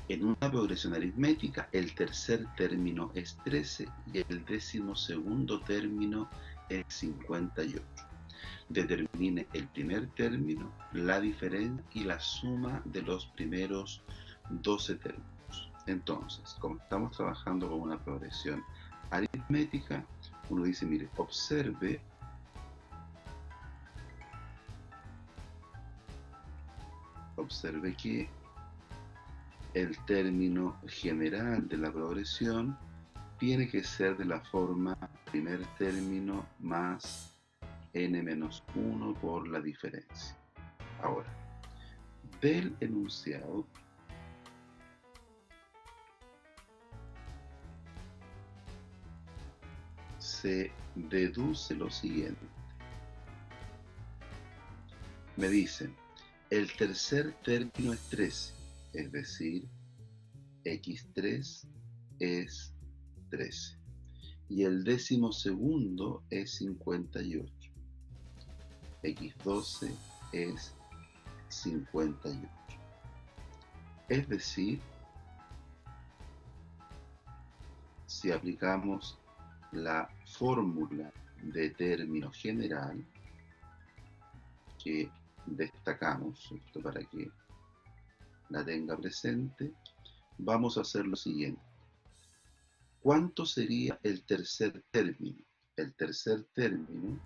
En una progresión aritmética, el tercer término es 13 y el 12º término es 58. Determine el primer término, la diferencia y la suma de los primeros 12 términos. Entonces, como estamos trabajando con una progresión aritmética, uno dice, mire, observe que el término general de la progresión tiene que ser de la forma primer término más n-1 por la diferencia. Ahora, del enunciado se deduce lo siguiente. Me dicen, el tercer término es 13, es decir, x3 es 13. Y el 12º es 58. x12 es 58. Es decir, si aplicamos la fórmula de término general que destacamos, ¿cierto?, para que la tenga presente, vamos a hacer lo siguiente. ¿Cuánto sería el tercer término? El tercer término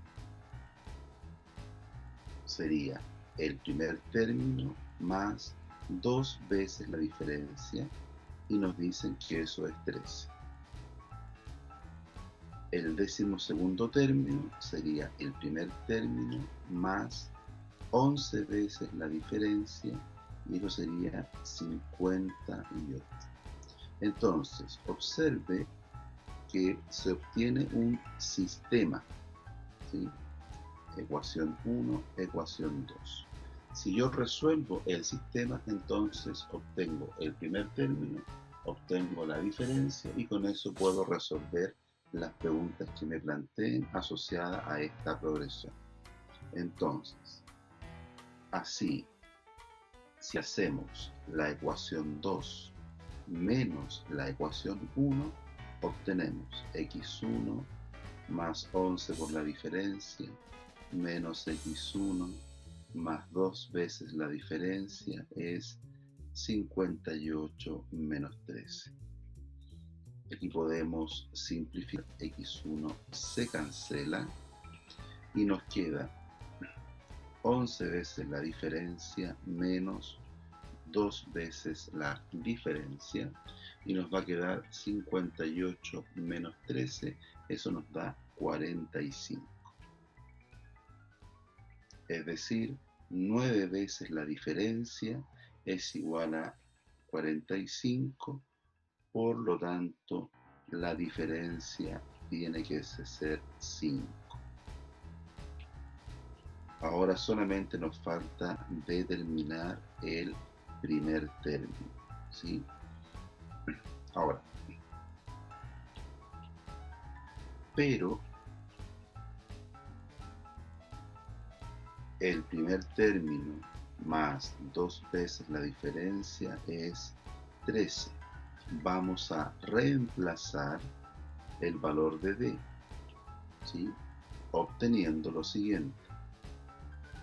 sería el primer término más 2 veces la diferencia y nos dicen que eso es 13. El 12º término sería el primer término más 11 veces la diferencia y eso sería 58. Entonces, observe que se obtiene un sistema, ¿sí? Ecuación 1, ecuación 2. Si yo resuelvo el sistema, entonces obtengo el primer término, obtengo la diferencia y con eso puedo resolver las preguntas que me planteen asociadas a esta progresión. Entonces, así, si hacemos la ecuación 2 menos la ecuación 1, obtenemos x1 más 11 por la diferencia menos x1 más 2 veces la diferencia es 58 menos 13. Aquí podemos simplificar, x1 se cancela y nos queda 11 veces la diferencia menos 2 veces la diferencia y nos va a quedar 58 menos 13, eso nos da 45. Es decir, 9 veces la diferencia es igual a 45, por lo tanto la diferencia tiene que ser 5. Ahora solamente nos falta determinar el primer término, ¿sí? Ahora, pero el primer término más 2 veces la diferencia es 13. Vamos a reemplazar el valor de d, ¿sí?, obteniendo lo siguiente.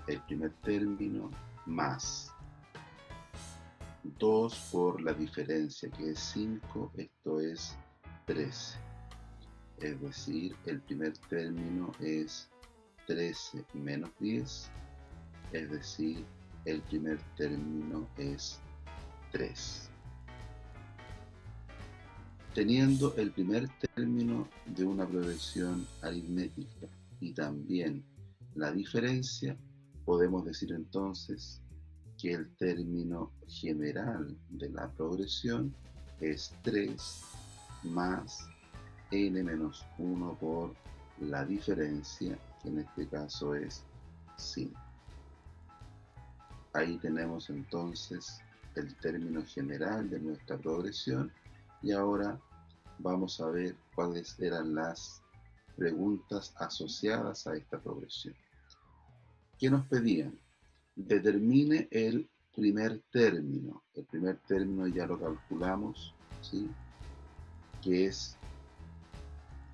El primer término más 2 por la diferencia, que es 5, esto es 13. Es decir, el primer término es 13 menos 10, es decir, el primer término es 3. Teniendo el primer término de una progresión aritmética y también la diferencia, podemos decir entonces que el término general de la progresión es 3 más n-1 por la diferencia, que en este caso es 5. Ahí tenemos entonces el término general de nuestra progresión y ahora vamos a ver cuáles eran las preguntas asociadas a esta progresión. ¿Qué nos pedían? Determine el primer término. El primer término ya lo calculamos, ¿sí? Que es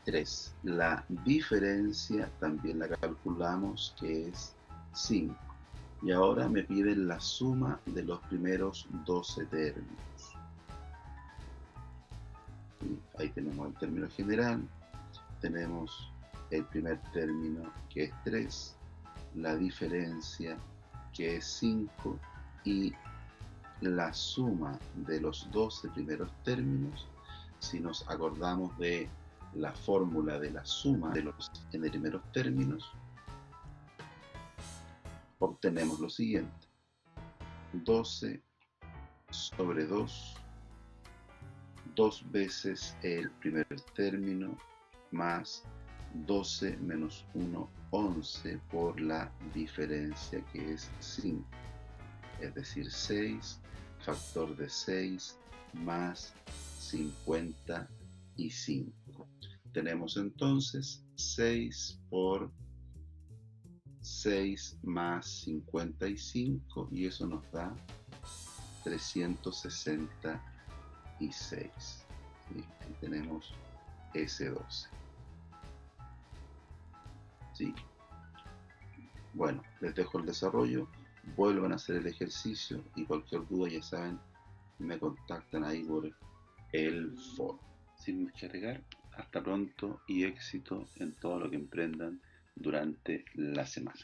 3. La diferencia también la calculamos, que es 5. Y ahora me piden la suma de los primeros 12 términos. ¿Sí? Ahí tenemos el término general, tenemos el primer término que es 3, la diferencia que es 5 y la suma de los 12 primeros términos. Si nos acordamos de la fórmula de la suma de los primeros términos, obtenemos lo siguiente: 12 sobre 2, 2 veces el primer término, más 12 menos 1, 11 por la diferencia que es 5, es decir, 6, factor de 6 más 55. Tenemos entonces 6 por 6 más 55 y eso nos da 366. ¿Sí? Ahí tenemos S12. ¿Sí? Bueno, les dejo el desarrollo, vuelvan a hacer el ejercicio y cualquier duda ya saben, me contactan ahí por el foro. Sin más que agregar, hasta pronto y éxito en todo lo que emprendan durante la semana.